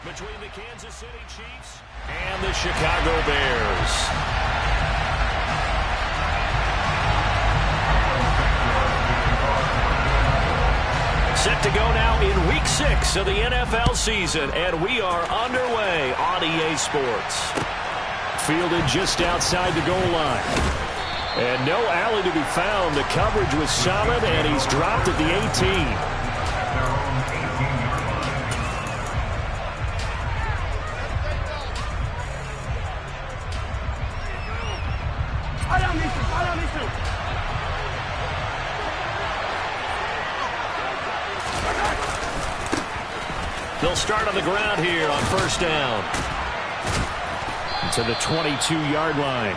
between the Kansas City Chiefs and the Chicago Bears. Set to go now in Week 6 of the NFL season, and we are underway on EA Sports. Fielded just outside the goal line. And no alley to be found. The coverage was solid, and he's dropped at the 18. They'll start on the ground here on first down. To the 22-yard line.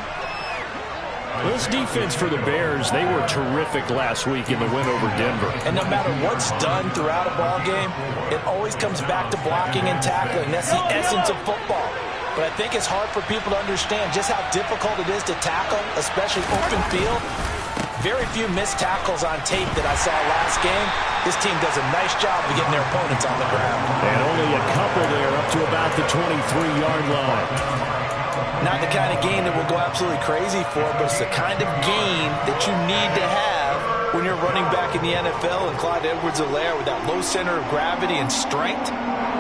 This defense for the Bears, they were terrific last week in the win over Denver. And no matter what's done throughout a ball game, it always comes back to blocking and tackling. That's the essence of football. But I think it's hard for people to understand just how difficult it is to tackle, especially open field. Very few missed tackles on tape that I saw last game. This team does a nice job of getting their opponents on the ground. And only a couple there up to about the 23-yard line. Not the kind of gain that will go absolutely crazy for, but it's the kind of gain that you need to have when you're running back in the NFL. And Clyde Edwards-Helaire, with that low center of gravity and strength,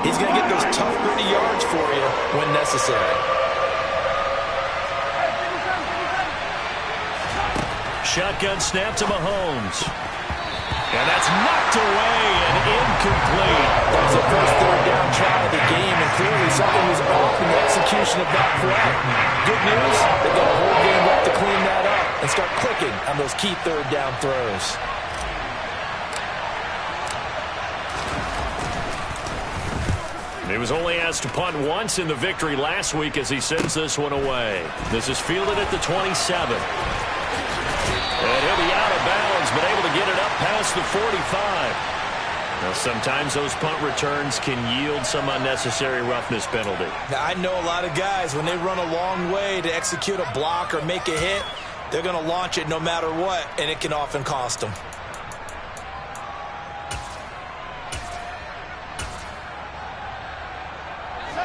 he's going to get those tough, gritty yards for you when necessary. Shotgun snap to Mahomes. And that's knocked away and incomplete. That was the first third down try of the game, and clearly something was off in the execution of that play. Good news, they've got a whole game left to clean that up and start clicking on those key third down throws. He was only asked to punt once in the victory last week as he sends this one away. This is fielded at the 27. And he'll be out of bounds, but able to get it up past the 45. Now, sometimes those punt returns can yield some unnecessary roughness penalty. Now, I know a lot of guys, when they run a long way to execute a block or make a hit, they're going to launch it no matter what, and it can often cost them.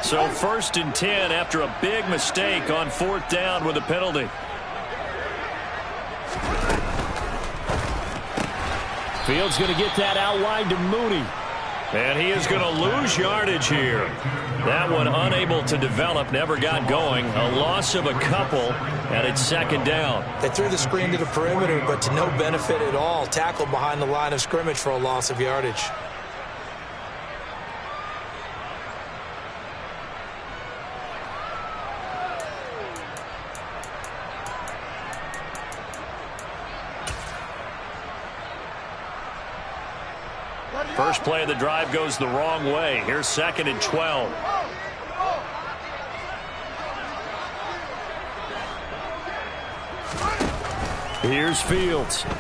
So 1st and 10 after a big mistake on 4th down with a penalty. Fields going to get that outline to Mooney. And he is going to lose yardage here. That one unable to develop, never got going. A loss of a couple, and it's 2nd down. They threw the screen to the perimeter, but to no benefit at all. Tackled behind the line of scrimmage for a loss of yardage. First play of the drive goes the wrong way. Here's 2nd and 12. Here's Fields. He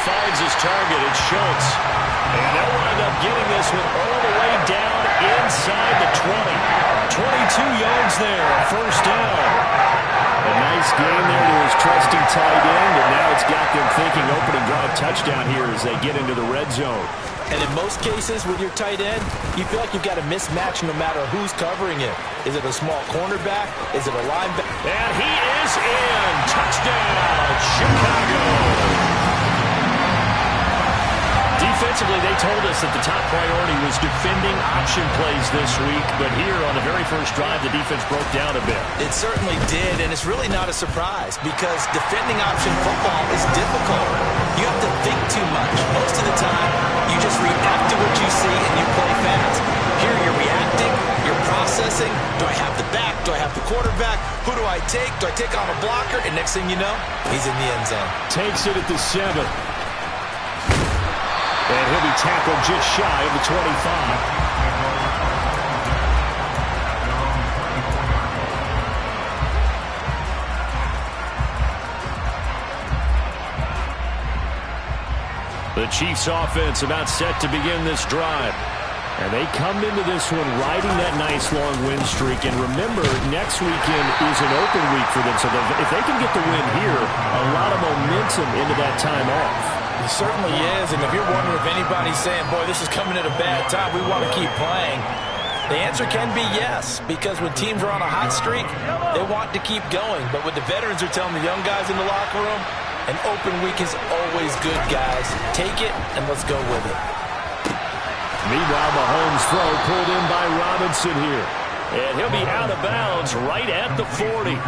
finds his target. It's Schultz. And they'll wind up getting this one all the way down inside the 20. 22 yards there, a first down. A nice game there to his trusty tight end, and now it's got them thinking opening drive touchdown here as they get into the red zone. And in most cases with your tight end, you feel like you've got a mismatch no matter who's covering it. Is it a small cornerback? Is it a linebacker? And he is in. Touchdown, Chicago. Defensively, they told us that the top priority was defending option plays this week, but here on the very first drive, the defense broke down a bit. It certainly did, and it's really not a surprise because defending option football is difficult. You have to think too much. Most of the time, you just react to what you see and you play fast. Here, you're reacting, you're processing. Do I have the back? Do I have the quarterback? Who do I take? Do I take on a blocker? And next thing you know, he's in the end zone. Takes it at the 7. And he'll be tackled just shy of the 25. The Chiefs offense about set to begin this drive. And they come into this one riding that nice long win streak. And remember, next weekend is an open week for them. So if they can get the win here, a lot of momentum into that time off. It certainly is, and if you're wondering if anybody's saying, boy, this is coming at a bad time, we want to keep playing, the answer can be yes, because when teams are on a hot streak, they want to keep going. But what the veterans are telling the young guys in the locker room, an open week is always good, guys. Take it, and let's go with it. Meanwhile, Mahomes' throw pulled in by Robinson here. And he'll be out of bounds right at the 40.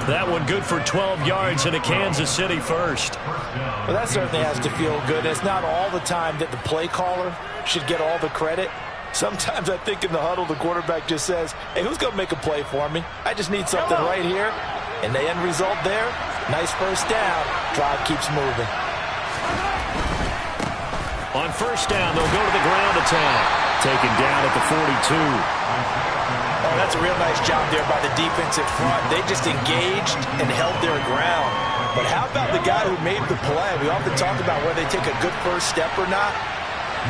That one good for 12 yards and a Kansas City first. Well, that certainly has to feel good. It's not all the time that the play caller should get all the credit. Sometimes I think in the huddle, the quarterback just says, hey, who's going to make a play for me? I just need something right here. And the end result there, nice first down. Drive keeps moving. On first down, they'll go to the ground attack. Taken down at the 42. Oh, that's a real nice job there by the defensive front. They just engaged and held their ground. But how about the guy who made the play? We often talk about whether they take a good first step or not.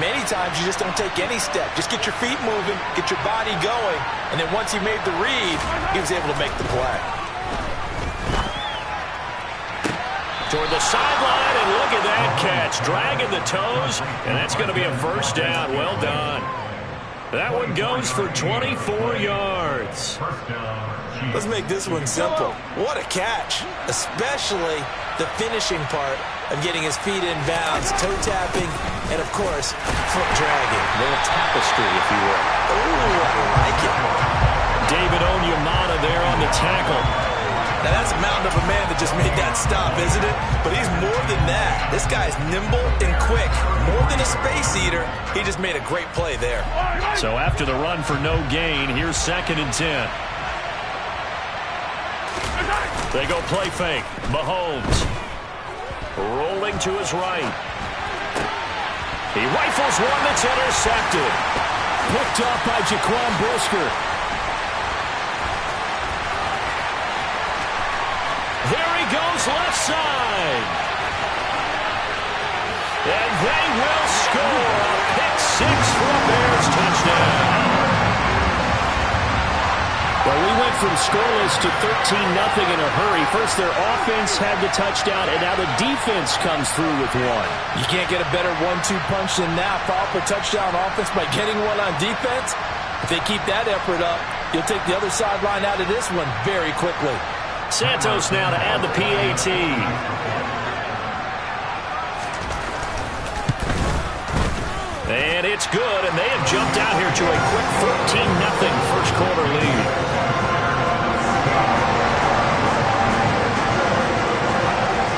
Many times you just don't take any step. Just get your feet moving, get your body going, and then once he made the read, he was able to make the play. Toward the sideline, and look at that catch. Dragging the toes, and that's going to be a first down. Well done. That one goes for 24 yards. Let's make this one simple. What a catch, especially the finishing part of getting his feet in bounds, toe tapping, and of course, foot dragging. A little tapestry, if you will. Ooh, I like it. David Onyemata there on the tackle. Now that's a mountain of a man that just made that stop, isn't it? But he's more than that. This guy's nimble and quick. More than a space eater, he just made a great play there. So after the run for no gain, here's 2nd and 10. They go play fake. Mahomes rolling to his right. He rifles one that's intercepted. Picked up by Jaquan Brisker. There he goes, left side. And they will score. A pick six for a Bears touchdown. Well, we went from scoreless to 13-0 in a hurry. First, their offense had the touchdown, and now the defense comes through with one. You can't get a better 1-2 punch than that. Follow up a touchdown offense by getting one on defense. If they keep that effort up, you'll take the other sideline out of this one very quickly. Santos now to add the PAT. And it's good, and they have jumped out here to a quick 14-0 first quarter lead.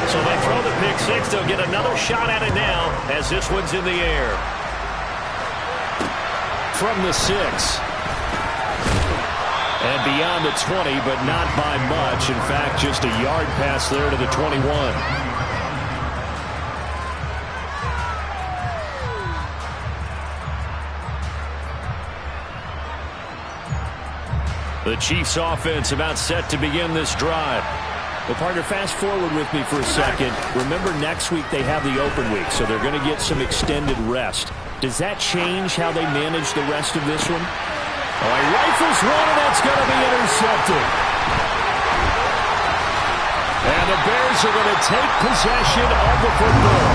So they throw the pick six. They'll get another shot at it now as this one's in the air. From the 6. And beyond the 20, but not by much. In fact, just a yard pass there to the 21. The Chiefs offense about set to begin this drive. Well, partner, fast forward with me for a second. Remember, next week they have the open week, so they're going to get some extended rest. Does that change how they manage the rest of this one? Oh, he rifles one, and that's going to be intercepted. And the Bears are going to take possession of the football.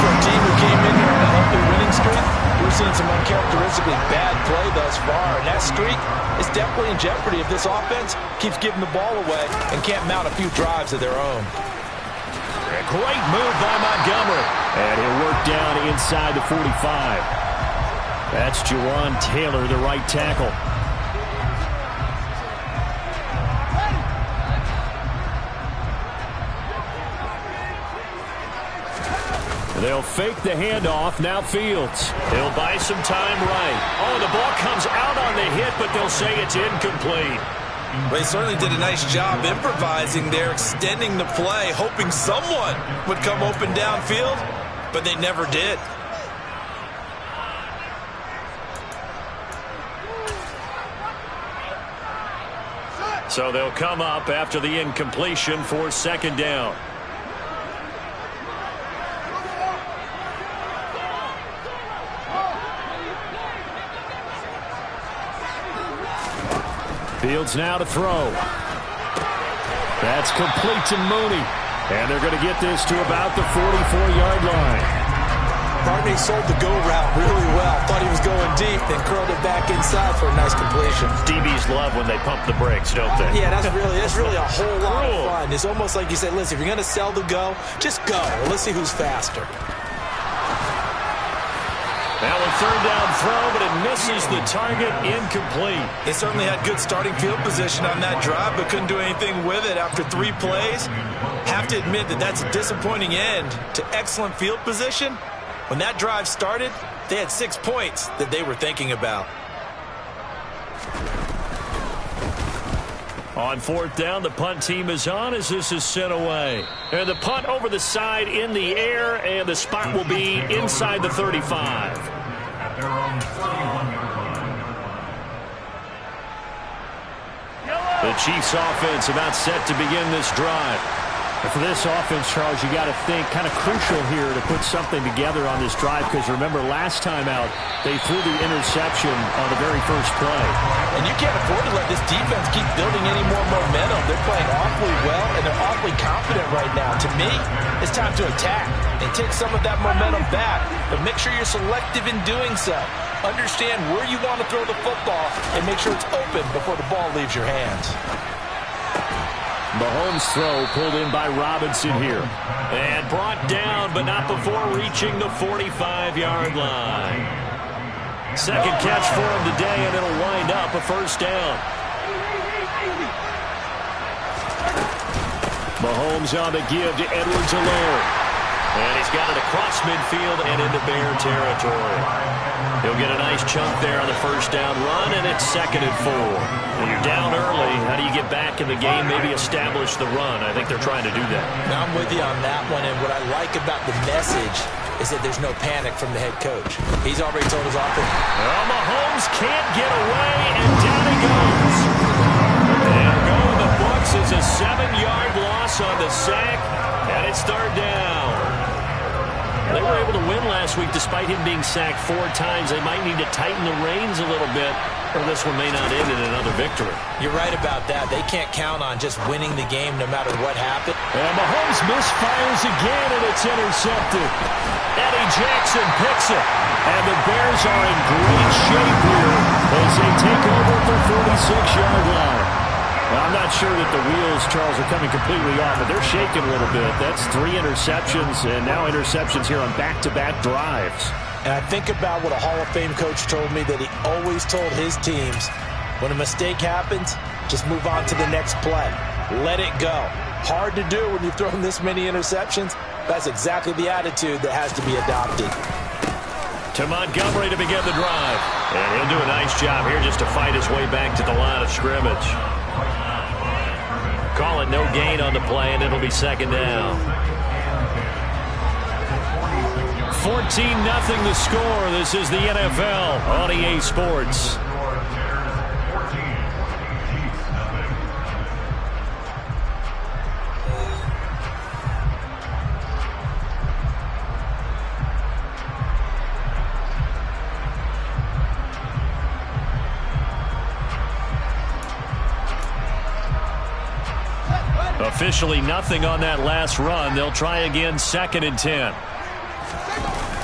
For a team who came in here on a healthy winning streak, we're seeing some uncharacteristically bad play thus far, and that streak is definitely in jeopardy if this offense keeps giving the ball away and can't mount a few drives of their own. A great move by Montgomery. And he'll work down inside the 45. That's Jawan Taylor, the right tackle. They'll fake the handoff. Now Fields. He'll buy some time right. Oh, the ball comes out on the hit, but they'll say it's incomplete. Well, they certainly did a nice job improvising there, extending the play, hoping someone would come open downfield, but they never did. So they'll come up after the incompletion for 2nd down. Fields now to throw. That's complete to Mooney. And they're going to get this to about the 44-yard line. Barney sold the go route really well. Thought he was going deep, then curled it back inside for a nice completion. DBs love when they pump the brakes, don't they? Yeah, that's really a whole lot of fun. It's almost like you say, listen, if you're going to sell the go, just go. Well, let's see who's faster. Now a third down throw, but it misses the target, incomplete. They certainly had good starting field position on that drive, but couldn't do anything with it after 3 plays. Have to admit that that's a disappointing end to excellent field position. When that drive started, they had 6 points that they were thinking about. On fourth down, the punt team is on as this is sent away. And the punt over the side in the air, and the spot will be inside the 35. The Chiefs offense about set to begin this drive. And for this offense, Charles, you got to think kind of crucial here to put something together on this drive, because remember last time out they threw the interception on the very first play. And you can't afford to let this defense keep building any more momentum. They're playing awfully well, and they're awfully confident right now. To me, it's time to attack and take some of that momentum back, but make sure you're selective in doing so. Understand where you want to throw the football and make sure it's open before the ball leaves your hands. Mahomes' throw pulled in by Robinson here. And brought down, but not before reaching the 45-yard line. Second catch for him today, and it'll wind up a first down. Mahomes on the give to Edwards-Helaire. And he's got it across midfield and into Bear territory. He'll get a nice chunk there on the first down run, and it's 2nd and 4. When you're down early, how do you get back in the game, maybe establish the run? I think they're trying to do that. Now I'm with you on that one, and what I like about the message is that there's no panic from the head coach. He's already told his offense. Well, Mahomes can't get away, and down he goes. And go in the books is a 7-yard loss on the sack, and it's third down. They were able to win last week despite him being sacked 4 times. They might need to tighten the reins a little bit, or this one may not end in another victory. You're right about that. They can't count on just winning the game no matter what happens. And Mahomes misfires again, and it's intercepted. Eddie Jackson picks it. And the Bears are in great shape here as they take over at the 46-yard line. Well, I'm not sure that the wheels, Charles, are coming completely off, but they're shaking a little bit. That's 3 interceptions, and now interceptions here on back-to-back drives. And I think about what a Hall of Fame coach told me, that he always told his teams, when a mistake happens, just move on to the next play. Let it go. Hard to do when you've thrown this many interceptions. That's exactly the attitude that has to be adopted. To Montgomery to begin the drive. And he'll do a nice job here just to fight his way back to the line of scrimmage. Call it no gain on the play, and it'll be 2nd down. 14-0 the score. This is the NFL on EA Sports. Officially nothing on that last run. They'll try again, 2nd and 10.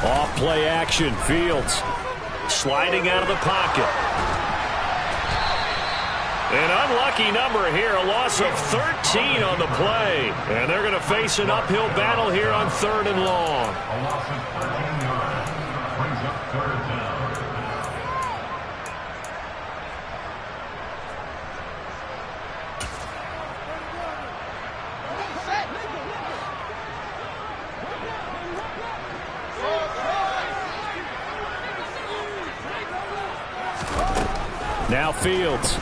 Off play action. Fields sliding out of the pocket. An unlucky number here. A loss of 13 on the play. And they're going to face an uphill battle here on 3rd and long. Now Fields.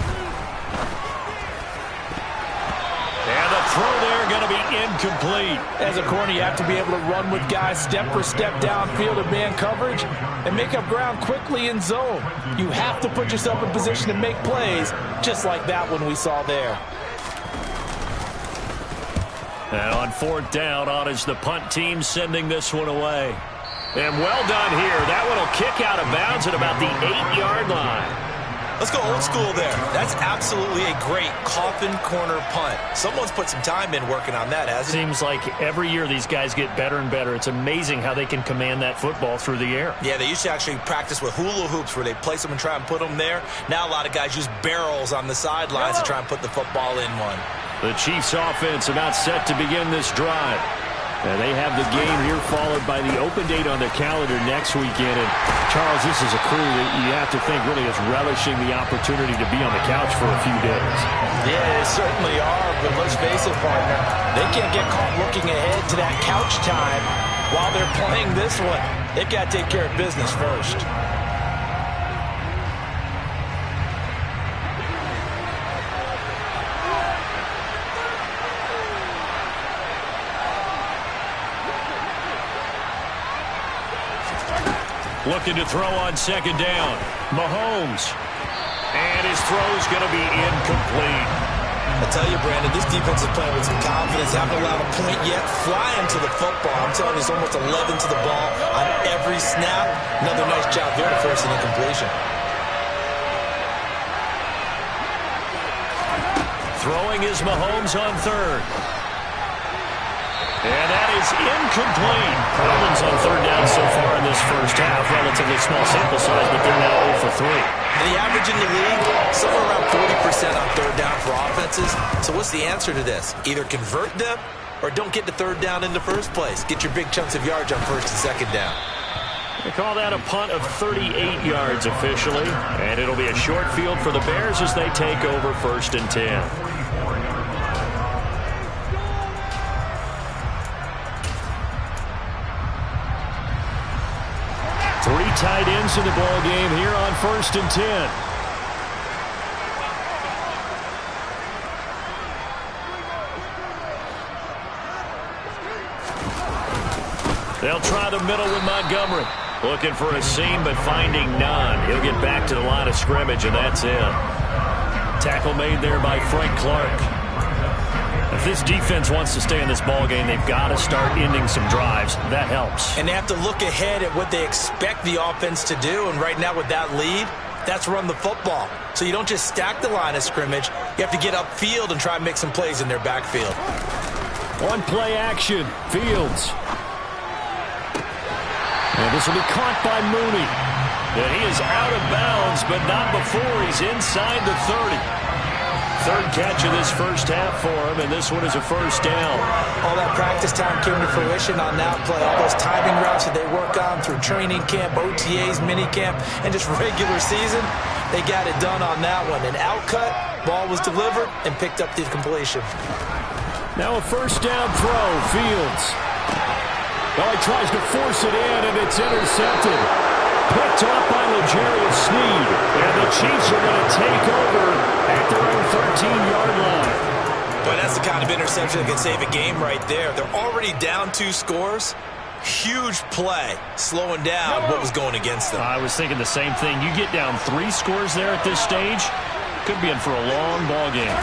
And the throw there going to be incomplete. As a corner, you have to be able to run with guys step for step downfield in man coverage and make up ground quickly in zone. You have to put yourself in position to make plays, just like that one we saw there. And on 4th down, on is the punt team sending this one away. And well done here. That one will kick out of bounds at about the 8-yard line. Let's go old school there. That's absolutely a great coffin corner punt. Someone's put some time in working on that, hasn't it? Seems like every year these guys get better and better. It's amazing how they can command that football through the air. Yeah, they used to actually practice with hula hoops where they place them and try and put them there. Now a lot of guys use barrels on the sidelines to try and put the football in one. The Chiefs offense about set to begin this drive. And they have the game here followed by the open date on their calendar next weekend. And Charles, this is a crew that you have to think really is relishing the opportunity to be on the couch for a few days. Yeah, they certainly are, but let's face it, partner. They can't get caught looking ahead to that couch time while they're playing this one. They've got to take care of business first. Looking to throw on second down. Mahomes. And his throw's going to be incomplete. I tell you, Brandon, this defense is playing with some confidence. They haven't allowed a point yet. Flying to the football. I'm telling you, it's almost 11 to the ball on every snap. Another nice job there to force an incompletion. Throwing is Mahomes on third. And that is incomplete. Problems on third down so far in this first half. Relatively small sample size, but they're now 0 for 3. And the average in the league, somewhere around 40% on third down for offenses. So what's the answer to this? Either convert them or don't get the third down in the first place. Get your big chunks of yards on first and second down. They call that a punt of 38 yards officially. And it'll be a short field for the Bears as they take over 1st and 10. Three tight ends in the ball game here on 1st and 10. They'll try the middle with Montgomery. Looking for a seam, but finding none. He'll get back to the line of scrimmage, and that's it. Tackle made there by Frank Clark. If this defense wants to stay in this ballgame, they've got to start ending some drives. That helps. And they have to look ahead at what they expect the offense to do. And right now with that lead, that's run the football. So you don't just stack the line of scrimmage. You have to get upfield and try and make some plays in their backfield. One play action. Fields. And this will be caught by Mooney. And he is out of bounds, but not before he's inside the 30. Third catch of this first half for him, and this one is a first down. All that practice time came to fruition on that play. All those timing routes that they work on through training camp, OTAs, minicamp, and just regular season, they got it done on that one. An outcut, ball was delivered, and picked up the completion. Now a first down throw, Fields. Well, he tries to force it in, and it's intercepted. Picked up by L'Jarius Sneed. And the Chiefs are going to take over at their own 13-yard line. Boy, that's the kind of interception that can save a game right there. They're already down 2 scores. Huge play, slowing down what was going against them. I was thinking the same thing. You get down 3 scores there at this stage, could be in for a long ball game.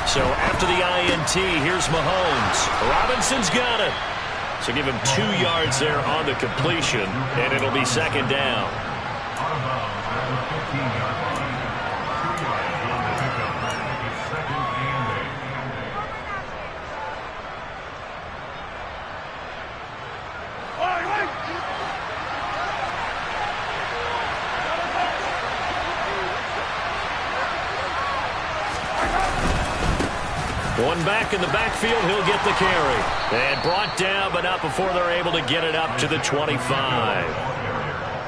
So after the INT, here's Mahomes. Robinson's got it. So give him 2 yards there on the completion, and it'll be second down. One back in the backfield, he'll get the carry. And brought down, but not before they're able to get it up to the 25.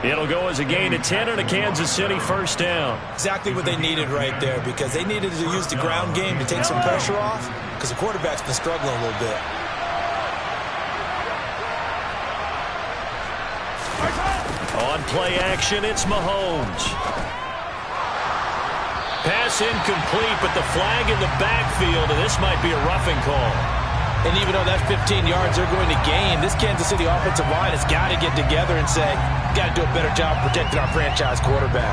It'll go as a gain of 10 and a Kansas City first down. Exactly what they needed right there, because they needed to use the ground game to take some pressure off, because the quarterback's been struggling a little bit. On play action, it's Mahomes. Pass incomplete, but the flag in the backfield, and this might be a roughing call. And even though that's 15 yards they're going to gain, this Kansas City offensive line has got to get together and say, got to do a better job protecting our franchise quarterback.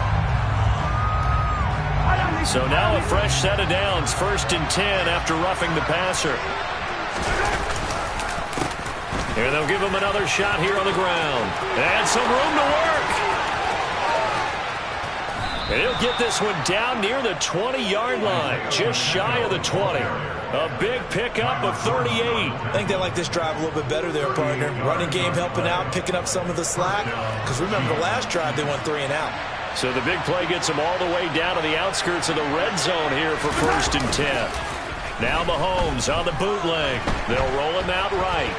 So now a fresh set of downs, 1st and 10 after roughing the passer. Here they'll give him another shot here on the ground. And some room to work. And he'll get this one down near the 20-yard line, just shy of the 20. A big pickup of 38. I think they like this drive a little bit better there, partner. Running game helping out, picking up some of the slack. Because remember, the last drive they went 3 and out. So the big play gets them all the way down to the outskirts of the red zone here for 1st and 10. Now Mahomes on the bootleg. They'll roll him out right.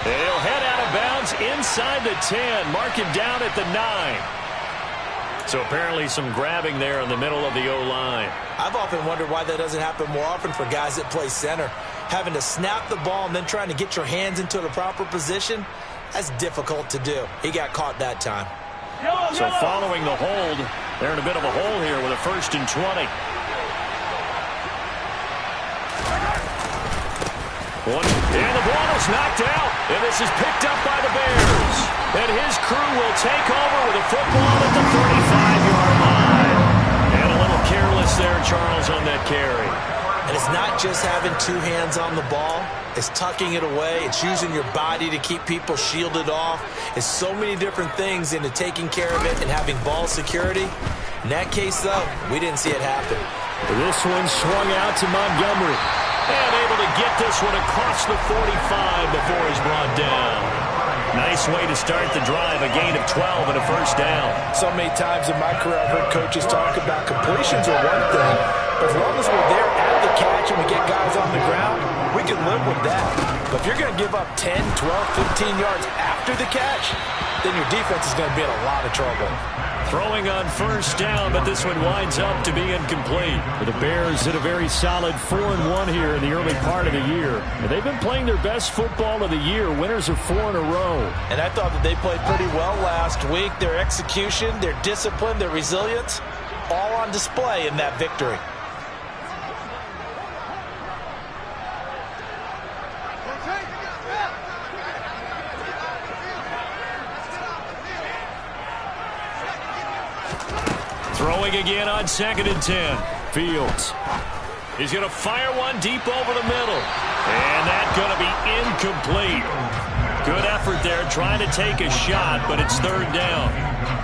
And he'll head out of bounds inside the 10. Mark him down at the 9. So apparently some grabbing there in the middle of the O-line. I've often wondered why that doesn't happen more often for guys that play center. Having to snap the ball and then trying to get your hands into the proper position, that's difficult to do. He got caught that time. So following the hold, they're in a bit of a hole here with a 1st and 20. And the ball is knocked out, and this is picked up by the Bears. And his crew will take over with a football at the 35-yard line. And a little careless there, Charles, on that carry. And it's not just having 2 hands on the ball. It's tucking it away. It's using your body to keep people shielded off. It's so many different things into taking care of it and having ball security. In that case, though, we didn't see it happen. This one swung out to Montgomery. And able to get this one across the 45 before he's brought down. Nice way to start the drive, a gain of 12 and a 1st down. So many times in my career I've heard coaches talk about completions are one thing, but as long as we're there at the catch and we get guys on the ground, we can live with that. But if you're going to give up 10, 12, 15 yards after the catch, then your defense is going to be in a lot of trouble. Throwing on 1st down, but this one winds up to be incomplete. The Bears did a very solid 4-1 here in the early part of the year. And they've been playing their best football of the year. Winners are 4 in a row. And I thought that they played pretty well last week. Their execution, their discipline, their resilience, all on display in that victory. Throwing again on 2nd and 10. Fields. He's going to fire one deep over the middle. And that's going to be incomplete. Good effort there trying to take a shot, but it's 3rd down.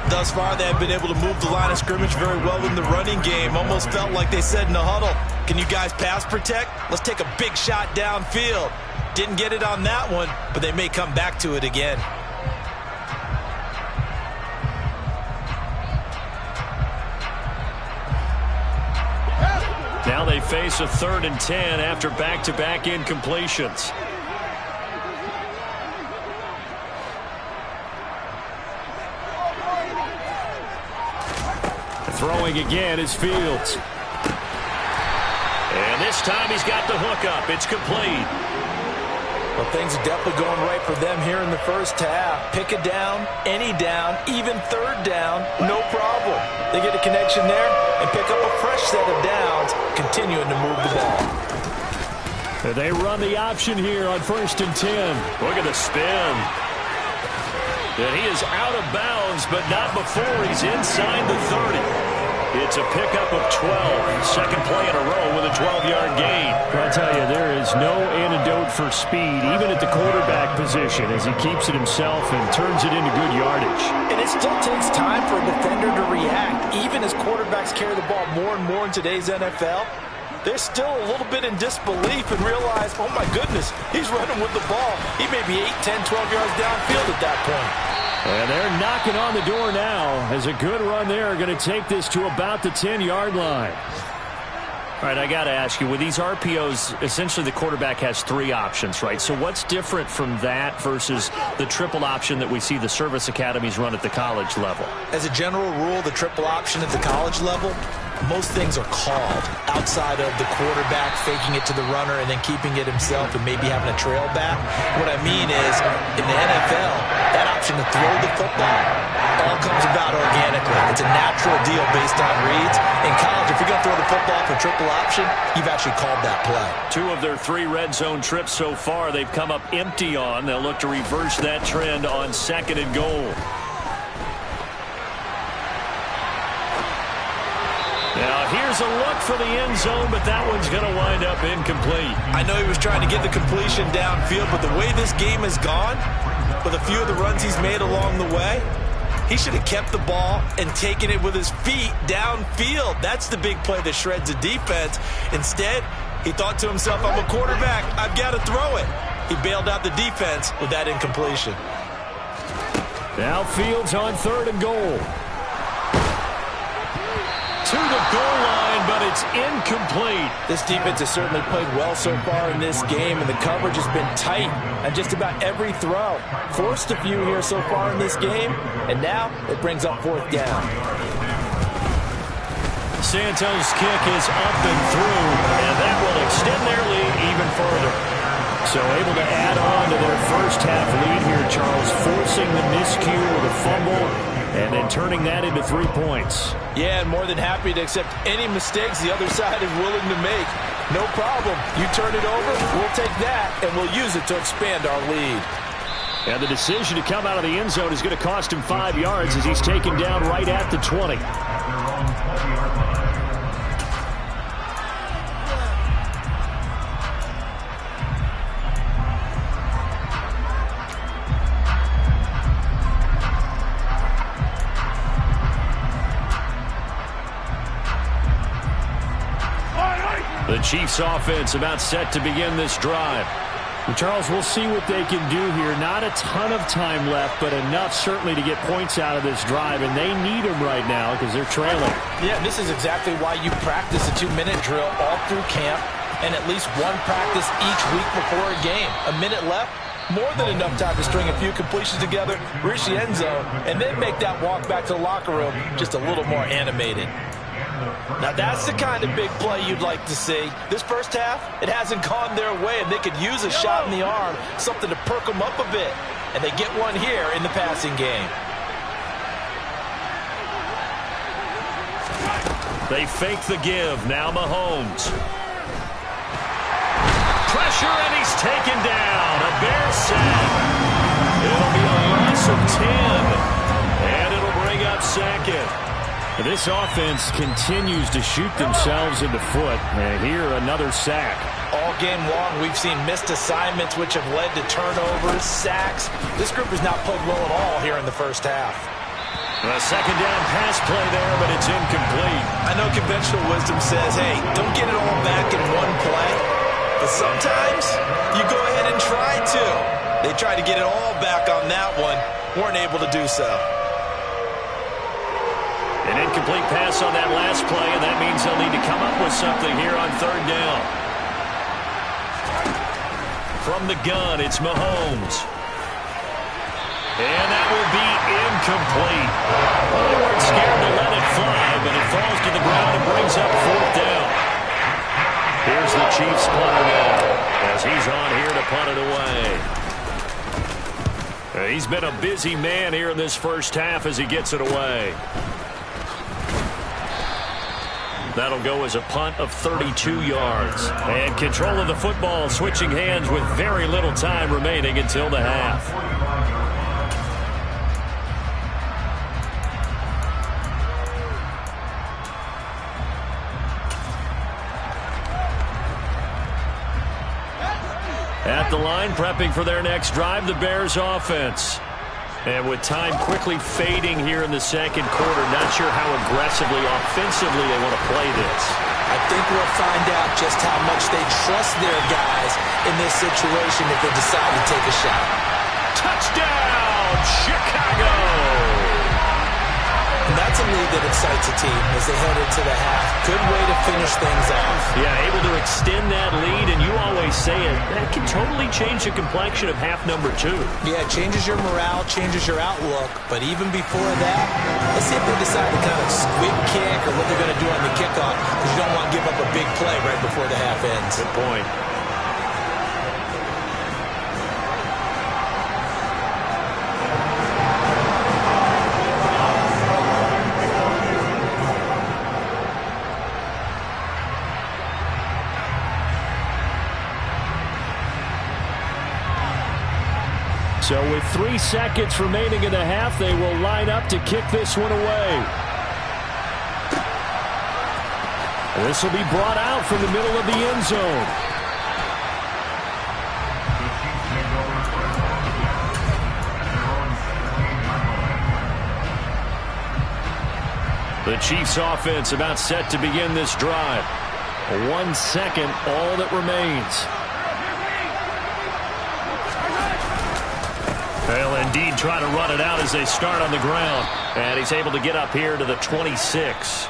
Thus far, they have been able to move the line of scrimmage very well in the running game. Almost felt like they said in the huddle, can you guys pass protect? Let's take a big shot downfield. Didn't get it on that one, but they may come back to it again. Now they face a 3rd and 10 after back-to-back incompletions. Throwing again is Fields. And this time he's got the hook up. It's complete. Well, things are definitely going right for them here in the first half. Pick a down, any down, even 3rd down, no problem. They get a connection there and pick up a fresh set of downs, continuing to move the ball. They run the option here on 1st and 10. Look at the spin. And he is out of bounds, but not before he's inside the 30. It's a pickup of 12. Second play in a row with a 12-yard gain. I'll tell you, there is no antidote for speed, even at the quarterback position, as he keeps it himself and turns it into good yardage. And it still takes time for a defender to react. Even as quarterbacks carry the ball more and more in today's NFL, they're still a little bit in disbelief and realize, oh my goodness, he's running with the ball. He may be 8, 10, 12 yards downfield at that point. And they're knocking on the door now as a good run there going to take this to about the 10-yard line. All right, I got to ask you, with these RPOs, essentially the quarterback has 3 options, right? So what's different from that versus the triple option that we see the service academies run at the college level? As a general rule, the triple option at the college level, most things are called outside of the quarterback faking it to the runner and then keeping it himself and maybe having a trail back. What I mean is, in the NFL, that option to throw the football all comes about organically. It's a natural deal based on reads. In college, if you're going to throw the football for triple option, you've actually called that play. 2 of their 3 red zone trips so far, they've come up empty on. They'll look to reverse that trend on 2nd and goal. Now, here's a look for the end zone, but that one's going to wind up incomplete. I know he was trying to get the completion downfield, but the way this game has gone, with a few of the runs he's made along the way, He should have kept the ball and taken it with his feet downfield. That's the big play that shreds the defense. Instead, he thought to himself, I'm a quarterback. I've got to throw it. He bailed out the defense with that incompletion. Now Fields on 3rd and goal. To the goal line, but it's incomplete. This defense has certainly played well so far in this game, and the coverage has been tight on just about every throw. Forced a few here so far in this game, and now it brings up 4th down. Santos' kick is up and through, and that will extend their lead even further. So able to add on to their first half lead here, Charles, forcing the miscue with a fumble and then turning that into 3 points. Yeah, and more than happy to accept any mistakes the other side is willing to make. No problem. You turn it over, we'll take that, and we'll use it to expand our lead. And the decision to come out of the end zone is going to cost him 5 yards as he's taken down right at the 20. The Chiefs offense about set to begin this drive. And Charles, we'll see what they can do here. Not a ton of time left, but enough certainly to get points out of this drive, and they need them right now because they're trailing. Yeah, this is exactly why you practice a 2-minute drill all through camp and at least one practice each week before a game. A minute left, more than enough time to string a few completions together, reach the end zone, and then make that walk back to the locker room just a little more animated. Now that's the kind of big play you'd like to see. This first half, it hasn't gone their way, and they could use a shot in the arm, something to perk them up a bit. And they get one here in the passing game. They fake the give. Now Mahomes. Pressure, and he's taken down. A Bear sack. It'll be a loss of 10. And it'll bring up 2nd. This offense continues to shoot themselves in the foot. And here, another sack. All game long, we've seen missed assignments, which have led to turnovers, sacks. This group has not played well at all here in the first half. A 2nd down pass play there, but it's incomplete. I know conventional wisdom says, hey, don't get it all back in one play. But sometimes you go ahead and try to. They tried to get it all back on that one. Weren't able to do so. An incomplete pass on that last play, and that means they'll need to come up with something here on 3rd down. From the gun, it's Mahomes. And that will be incomplete. Well, they weren't scared to let it fly, but it falls to the ground and brings up 4th down. Here's the Chiefs punter now, as he's on here to punt it away. He's been a busy man here in this first half as he gets it away. That'll go as a punt of 32 yards. And control of the football switching hands with very little time remaining until the half. At the line, prepping for their next drive, the Bears offense. And with time quickly fading here in the 2nd quarter, not sure how aggressively, offensively they want to play this. I think we'll find out just how much they trust their guys in this situation if they decide to take a shot. Touchdown, Chicago! And that's a lead that excites a team as they head into the half. Good way to finish things off. Yeah, able to extend that lead, and you always say it, that can totally change the complexion of half number 2. Yeah, it changes your morale, changes your outlook. But even before that, let's see if they decide to kind of squib kick or what they're going to do on the kickoff, because you don't want to give up a big play right before the half ends. Good point. So with 3 seconds remaining in the half, they will line up to kick this one away. This will be brought out from the middle of the end zone. The Chiefs offense about set to begin this drive. 1 second, all that remains. They'll indeed try to run it out as they start on the ground. And he's able to get up here to the 26.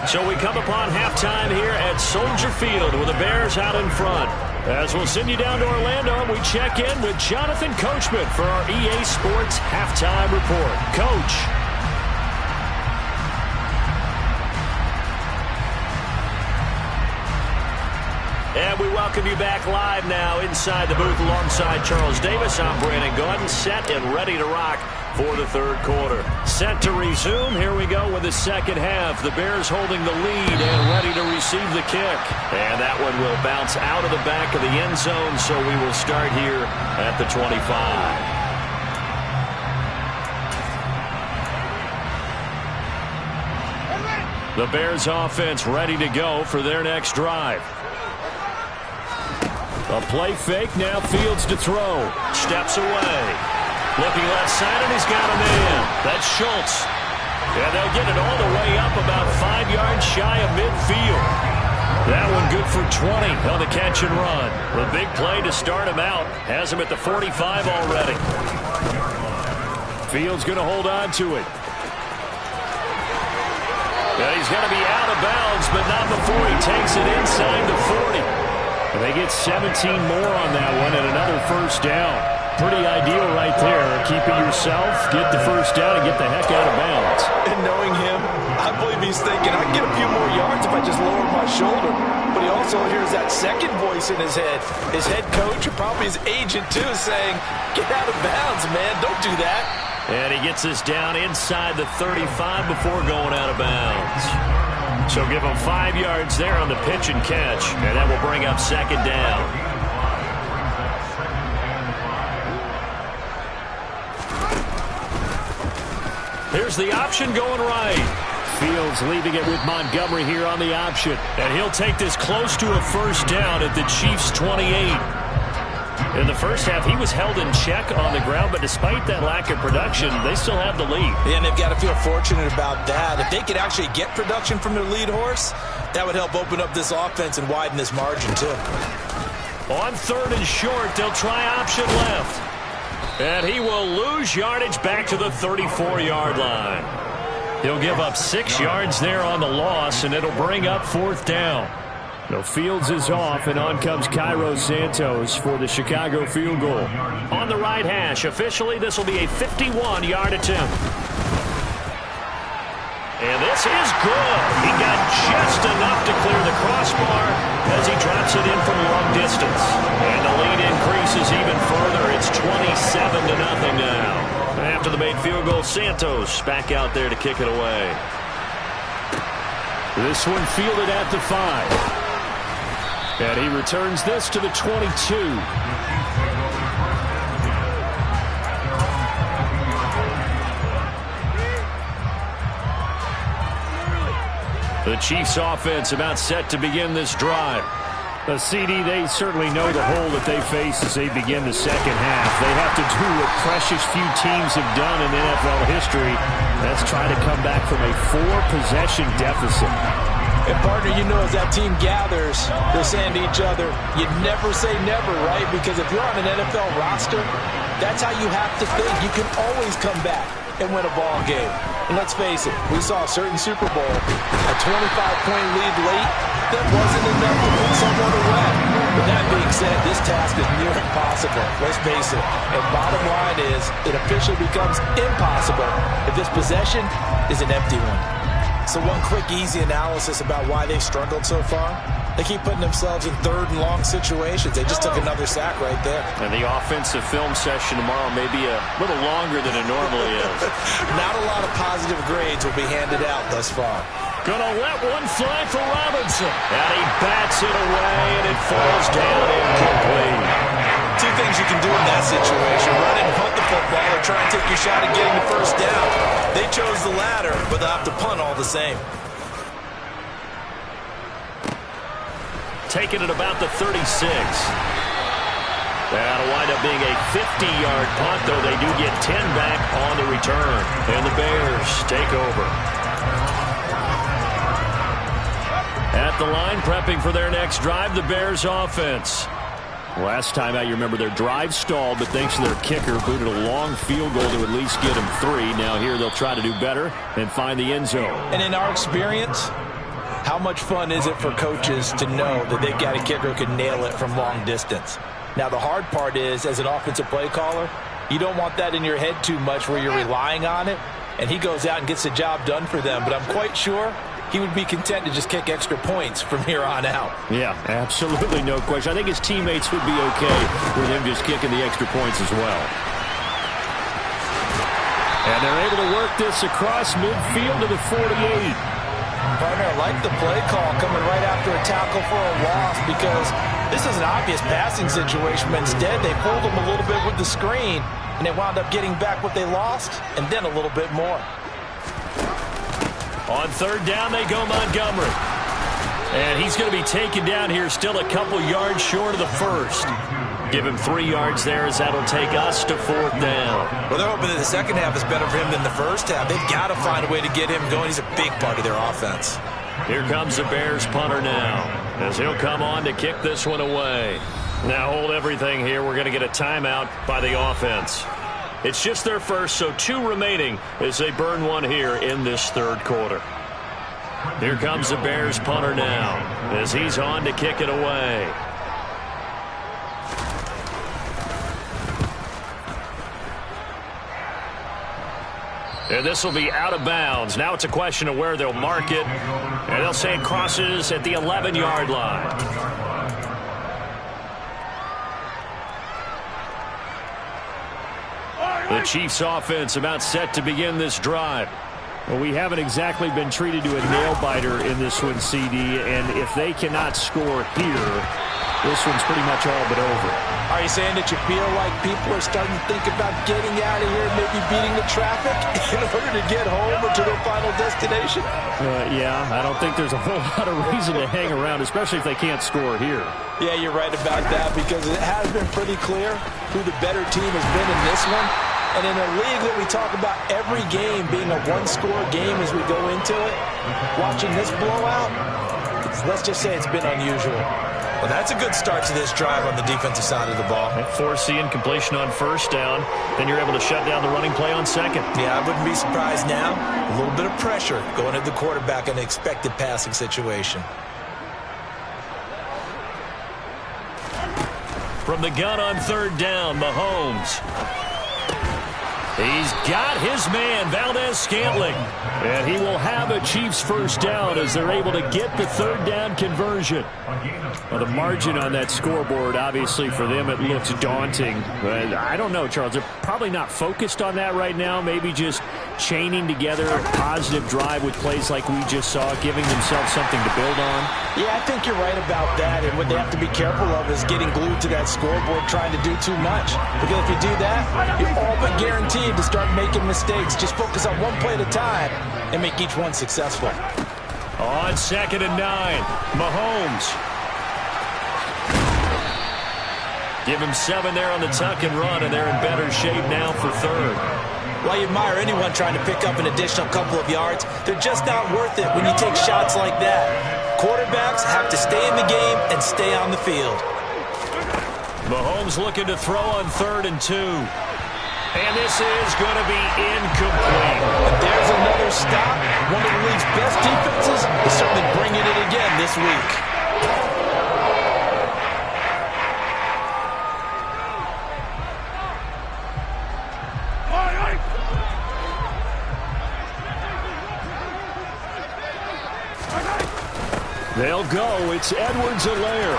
So we come upon halftime here at Soldier Field with the Bears out in front. As we'll send you down to Orlando, we check in with Jonathan Coachman for our EA Sports Halftime Report. Coach. And we welcome you back live now inside the booth alongside Charles Davis. I'm Brandon Gaudin, set and ready to rock for the third quarter. Set to resume. Here we go with the second half. The Bears holding the lead and ready to receive the kick. And that one will bounce out of the back of the end zone, so we will start here at the 25. The Bears offense ready to go for their next drive. A play fake, now Fields to throw. Steps away. Looking left side, and he's got a man. That's Schultz. And they'll get it all the way up about 5 yards shy of midfield. That one good for 20 on the catch and run. The big play to start him out. Has him at the 45 already. Fields going to hold on to it. Yeah, he's going to be out of bounds, but not before he takes it inside the 40. They get 17 more on that one and another first down. Pretty ideal right there. Keep it yourself, get the first down, and get the heck out of bounds. And knowing him, I believe he's thinking, I can get a few more yards if I just lower my shoulder. But he also hears that second voice in his head. His head coach, or probably his agent too, saying, get out of bounds, man. Don't do that. And he gets us down inside the 35 before going out of bounds. So give him 5 yards there on the pitch and catch, and that will bring up second down. Here's the option going right. Fields leaving it with Montgomery here on the option. And he'll take this close to a first down at the Chiefs' 28. In the first half, he was held in check on the ground, but despite that lack of production, they still have the lead. Yeah, and they've got to feel fortunate about that. If they could actually get production from their lead horse, that would help open up this offense and widen this margin, too. On third and short, they'll try option left. And he will lose yardage back to the 34-yard line. He'll give up 6 yards there on the loss, and it'll bring up fourth down. No, Fields is off, and on comes Cairo Santos for the Chicago field goal. On the right hash, officially this will be a 51-yard attempt. And this is good. He got just enough to clear the crossbar as he drops it in from long distance. And the lead increases even further. It's 27-0 now. After the made field goal, Santos back out there to kick it away. This one fielded at the 5. And he returns this to the 22. The Chiefs offense about set to begin this drive. The CD, they certainly know the hole that they face as they begin the second half. They have to do what precious few teams have done in NFL history. That's try to come back from a 4-possession deficit. And partner, you know, as that team gathers, they're saying to each other, you never say never, right? Because if you're on an NFL roster, that's how you have to think. You can always come back and win a ball game. And let's face it, we saw a certain Super Bowl, a 25-point lead late, that wasn't enough to put someone away. With that being said, this task is near impossible. Let's face it. And bottom line is, it officially becomes impossible if this possession is an empty one. So one quick, easy analysis about why they've struggled so far. They keep putting themselves in third and long situations. They just took another sack right there. And the offensive film session tomorrow may be a little longer than it normally is. Not a lot of positive grades will be handed out thus far. Gonna let one fly for Robinson. And he bats it away, and it falls down incomplete. Two things you can do in that situation: run and punt the football, or try and take your shot at getting the first down. They chose the latter, but they'll have to punt all the same. Taking it about the 36. That'll wind up being a 50-yard punt, though they do get 10 back on the return. And the Bears take over. at the line, prepping for their next drive, the Bears offense. Last time out, you remember their drive stalled, but thanks to their kicker, booted a long field goal to at least get them 3. Now here they'll try to do better and find the end zone. And in our experience, how much fun is it for coaches to know that they've got a kicker who can nail it from long distance? Now, the hard part is, as an offensive play caller, you don't want that in your head too much where you're relying on it, and he goes out and gets the job done for them. But I'm quite sure he would be content to just kick extra points from here on out. Yeah, absolutely no question. I think his teammates would be okay with him just kicking the extra points as well. And they're able to work this across midfield to the 48. Partner, I like the play call coming right after a tackle for a loss because this is an obvious passing situation, but instead they pulled him a little bit with the screen, and they wound up getting back what they lost and then a little bit more. On third down, they go Montgomery. And he's going to be taken down here, still a couple yards short of the first. Give him 3 yards there as that'll take us to fourth down. Well, they're hoping that the second half is better for him than the first half. They've got to find a way to get him going. He's a big part of their offense. Here comes the Bears punter now, as he'll come on to kick this one away. Now hold everything here. We're going to get a timeout by the offense. It's just their first, so 2 remaining as they burn one here in this third quarter. Here comes the Bears punter now as he's on to kick it away. And this will be out of bounds. Now it's a question of where they'll mark it. And they'll say it crosses at the 11-yard line. The Chiefs offense about set to begin this drive. Well, we haven't exactly been treated to a nail-biter in this one, CD, and if they cannot score here, this one's pretty much all but over. Are you saying that you feel like people are starting to think about getting out of here, maybe beating the traffic in order to get home or to their final destination? Yeah, I don't think there's a whole lot of reason to hang around, especially if they can't score here. Yeah, you're right about that because it has been pretty clear who the better team has been in this one. And in a league that we talk about every game being a one-score game as we go into it, watching this blowout, let's just say it's been unusual. Well, that's a good start to this drive on the defensive side of the ball. Force the incompletion on first down, then you're able to shut down the running play on second. Yeah, I wouldn't be surprised now. A little bit of pressure going at the quarterback in an expected passing situation. From the gun on third down, Mahomes. He's got his man, Valdez-Scantling. And he will have a Chiefs first down as they're able to get the third down conversion. Well, the margin on that scoreboard, obviously, for them, it looks daunting. But I don't know, Charles. They're probably not focused on that right now. Maybe just chaining together a positive drive with plays like we just saw, giving themselves something to build on. Yeah, I think you're right about that. And what they have to be careful of is getting glued to that scoreboard trying to do too much. Because if you do that, you're all but guaranteed to start making mistakes. Just focus on one play at a time and make each one successful. On second and 9, Mahomes. Give him 7 there on the tuck and run, and they're in better shape now for third. While you admire anyone trying to pick up an additional couple of yards, they're just not worth it when you take shots like that. Quarterbacks have to stay in the game and stay on the field. Mahomes looking to throw on 3rd and 2. And this is going to be incomplete. But there's another stop. One of the league's best defenses is certainly bringing it again this week. They'll go. It's Edwards-Helaire.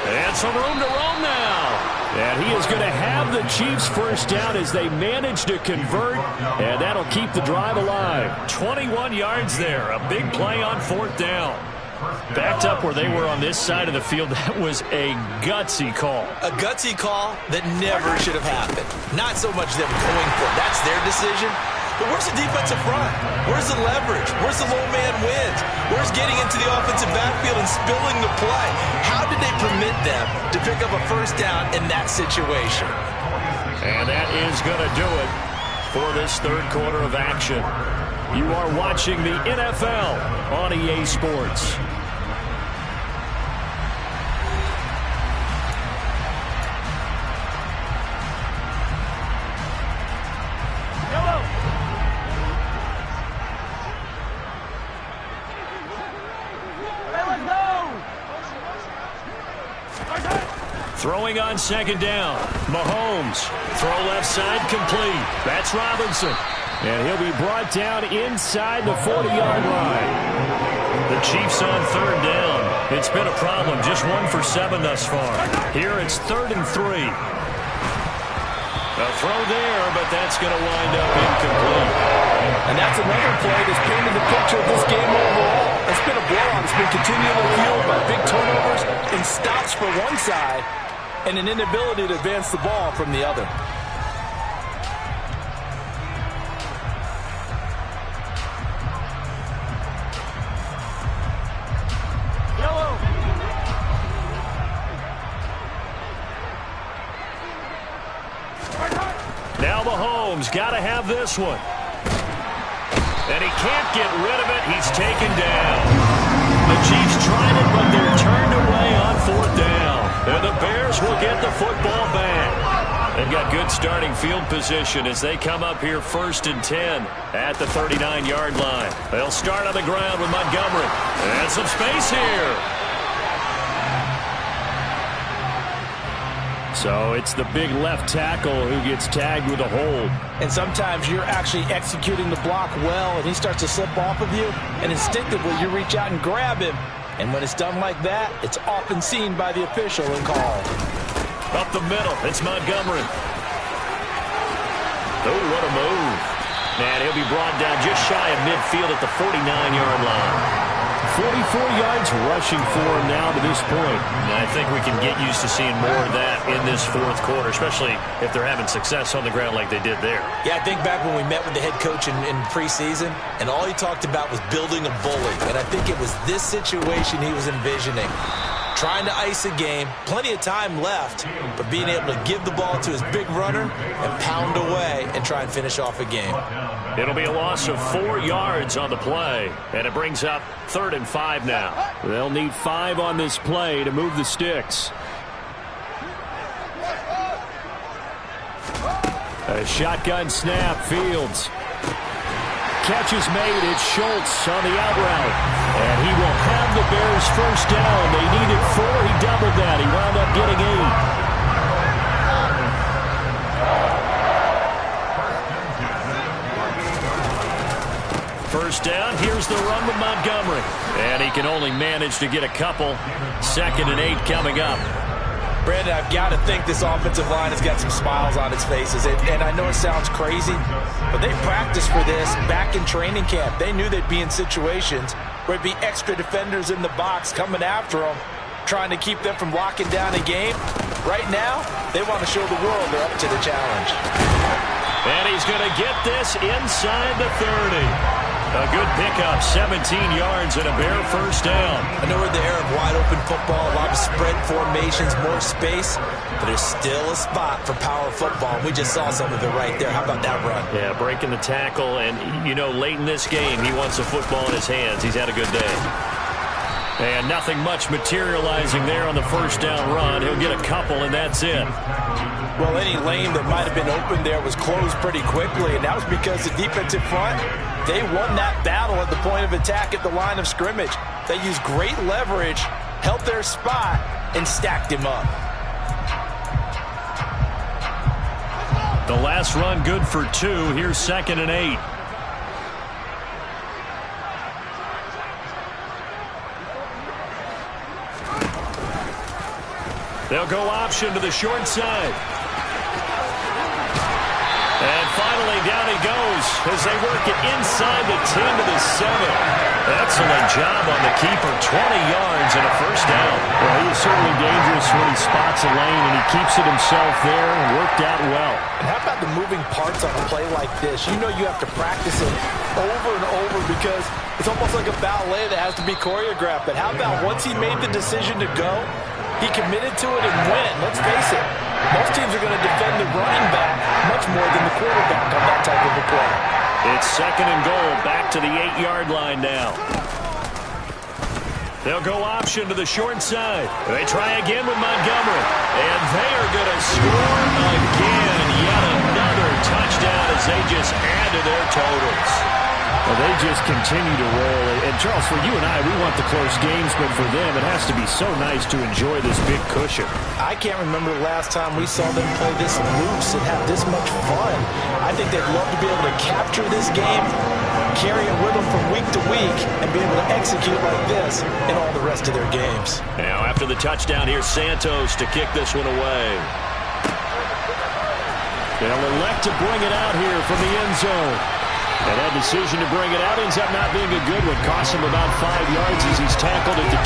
And some room to roam now. And he is going to have the Chiefs first down as they manage to convert. And that'll keep the drive alive. 21 yards there. A big play on 4th down. Backed up where they were on this side of the field. That was a gutsy call. A gutsy call that never should have happened. Not so much them going for it. That's their decision. But where's the defensive front? Where's the leverage? Where's the low man wins? Where's getting into the offensive backfield and spilling the play? How did they permit them to pick up a first down in that situation? And that is going to do it for this third quarter of action. You are watching the NFL on EA Sports. Throwing on second down. Mahomes. Throw left side complete. That's Robinson. And he'll be brought down inside the 40-yard line. The Chiefs on third down. It's been a problem. Just 1 for 7 thus far. Here it's 3rd and 3. A throw there, but that's going to wind up incomplete. And that's another play that's painted the picture of this game overall. It's been a blowout. It's been continually fueled by big turnovers and stops for one side and an inability to advance the ball from the other. Now Mahomes got to have this one. And he can't get rid of it. He's taken down. The Chiefs tried it, but they're turned away on 4th down. And the Bears will get the football back. They've got good starting field position as they come up here 1st and 10 at the 39-yard line. They'll start on the ground with Montgomery. And some space here. So it's the big left tackle who gets tagged with a hold. And sometimes you're actually executing the block well, and he starts to slip off of you, and instinctively you reach out and grab him. And when it's done like that, it's often seen by the official and called. Up the middle, it's Montgomery. Oh, what a move. And he'll be brought down just shy of midfield at the 49-yard line. 44 yards rushing for him now to this point. And I think we can get used to seeing more of that in this 4th quarter, especially if they're having success on the ground like they did there. Yeah, I think back when we met with the head coach in preseason, and all he talked about was building a bully. And I think it was this situation he was envisioning. Trying to ice a game, plenty of time left, but being able to give the ball to his big runner and pound away and try and finish off a game. It'll be a loss of 4 yards on the play, and it brings up 3rd and 5 now. They'll need 5 on this play to move the sticks. A shotgun snap, Fields. Catch is made. It's Schultz on the out route. And he will have the Bears first down. They needed 4. He doubled that. He wound up getting 8. First down. Here's the run with Montgomery. And he can only manage to get a couple. 2nd and 8 coming up. Brandon, I've got to think this offensive line has got some smiles on its faces. And I know it sounds crazy, but they practiced for this back in training camp. They knew they'd be in situations where it'd be extra defenders in the box coming after them, trying to keep them from locking down a game. Right now, they want to show the world they're up to the challenge. And he's going to get this inside the 30. A good pickup, 17 yards and a Bear first down. I know we're in the era of wide-open football, a lot of spread formations, more space, but there's still a spot for power football. We just saw some of it right there. How about that run? Yeah, breaking the tackle, and, you know, late in this game, he wants the football in his hands. He's had a good day. And nothing much materializing there on the first down run. He'll get a couple, and that's it. Well, any lane that might have been open there was closed pretty quickly, and that was because the defensive front, they won that battle at the point of attack at the line of scrimmage. They used great leverage, held their spot, and stacked him up. The last run good for 2. Here's 2nd and 8. They'll go option to the short side. And finally, down he goes as they work it inside the 10 to the 7. Excellent job on the keeper. 20 yards and a first down. Well, he is certainly dangerous when he spots a lane, and he keeps it himself there and worked out well. And how about the moving parts on a play like this? You know you have to practice it over and over because it's almost like a ballet that has to be choreographed. But how about once he made the decision to go, he committed to it and went. Let's face it, Most teams are going to defend the running back much more than the quarterback on that type of a play. It's 2nd and goal, back to the 8-yard line now. They'll go option to the short side. They try again with Montgomery. And they are going to score again. Yet another touchdown as they just add to their totals. Well, they just continue to roll. And, Charles, for you and I, we want the close games, but for them, it has to be so nice to enjoy this big cushion. I can't remember the last time we saw them play this loose and have this much fun. I think they'd love to be able to capture this game, carry it with them from week to week, and be able to execute like this in all the rest of their games. Now, after the touchdown, here's Santos to kick this one away. They'll elect to bring it out here from the end zone. And that decision to bring it out ends up not being a good one. Costs him about 5 yards as he's tackled at the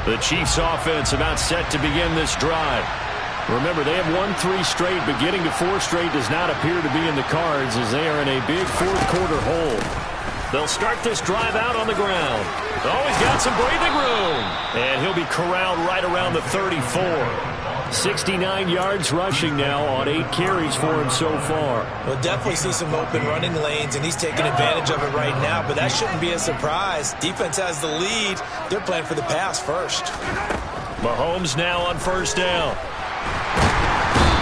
20. The Chiefs offense about set to begin this drive. Remember, they have won 3 straight, but getting to 4 straight does not appear to be in the cards as they are in a big fourth-quarter hole. They'll start this drive out on the ground. Oh, he's got some breathing room. And he'll be corralled right around the 34. 69 yards rushing now on 8 carries for him so far. We'll definitely see some open running lanes, and he's taking advantage of it right now, but that shouldn't be a surprise. Defense has the lead. They're playing for the pass first. Mahomes now on 1st down.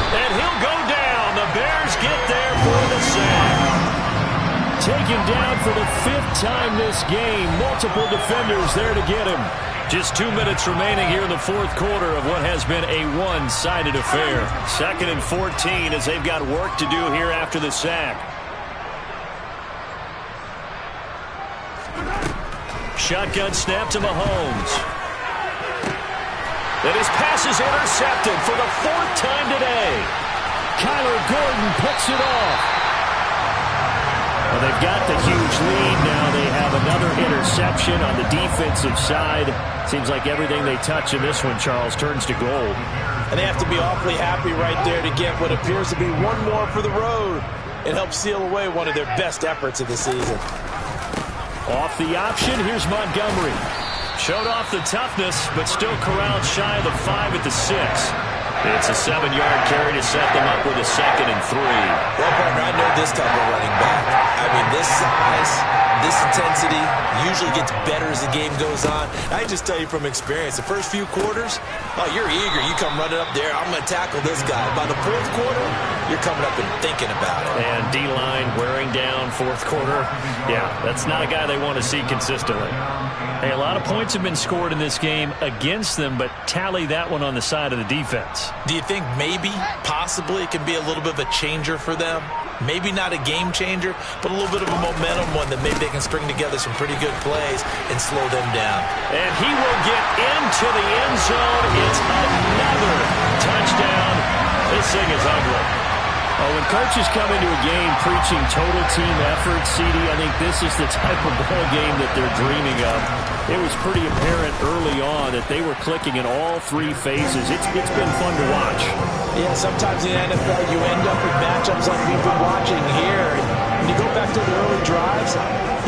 And he'll go down. The Bears get there for the sack. Taken down for the 5th time this game. Multiple defenders there to get him. Just 2 minutes remaining here in the 4th quarter of what has been a one-sided affair. 2nd and 14 as they've got work to do here after the sack. Shotgun snap to Mahomes. And his pass is intercepted for the 4th time today. Kyler Gordon picks it off. Well, they've got the huge lead now. They have another interception on the defensive side. Seems like everything they touch in this one, Charles, turns to gold. And they have to be awfully happy right there to get what appears to be one more for the road. It helps seal away one of their best efforts of the season. Off the option, here's Montgomery. Showed off the toughness, but still corralled shy of the 5 at the 6. It's a 7-yard carry to set them up with a 2nd and 3. Well, partner, I know this type of running back. I mean, this size, this intensity usually gets better as the game goes on. I just tell you from experience, the first few quarters, oh, you're eager. You come running up there, I'm going to tackle this guy. By the 4th quarter, you're coming up and thinking about it. And D-line wearing down 4th quarter. Yeah, that's not a guy they want to see consistently. Hey, a lot of points have been scored in this game against them, but tally that one on the side of the defense. Do you think maybe, possibly, it can be a little bit of a changer for them? Maybe not a game changer, but a little bit of a momentum one that maybe they can string together some pretty good plays and slow them down. And he will get into the end zone. It's another touchdown. This thing is ugly. Oh, when coaches come into a game preaching total team effort, CD, I think this is the type of ball game that they're dreaming of. It was pretty apparent early on that they were clicking in all 3 phases. It's been fun to watch. Yeah, sometimes in the NFL you end up with matchups like we've been watching here. When you go back to the early drives,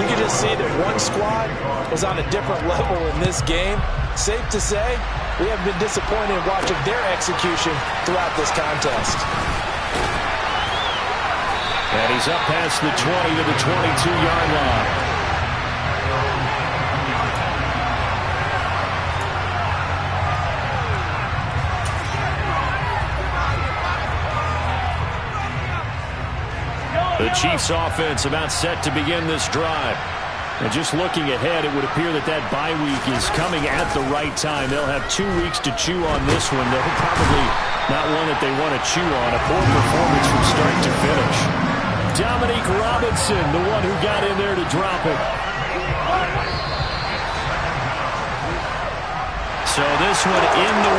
you can just see that one squad was on a different level in this game. Safe to say, we have been disappointed in watching their execution throughout this contest. And he's up past the 20 to the 22-yard line. The Chiefs offense about set to begin this drive. And just looking ahead, it would appear that that bye week is coming at the right time. They'll have 2 weeks to chew on this one. They'll probably not one that they want to chew on. A poor performance from start to finish. Dominique Robinson, the one who got in there to drop it. So this one in the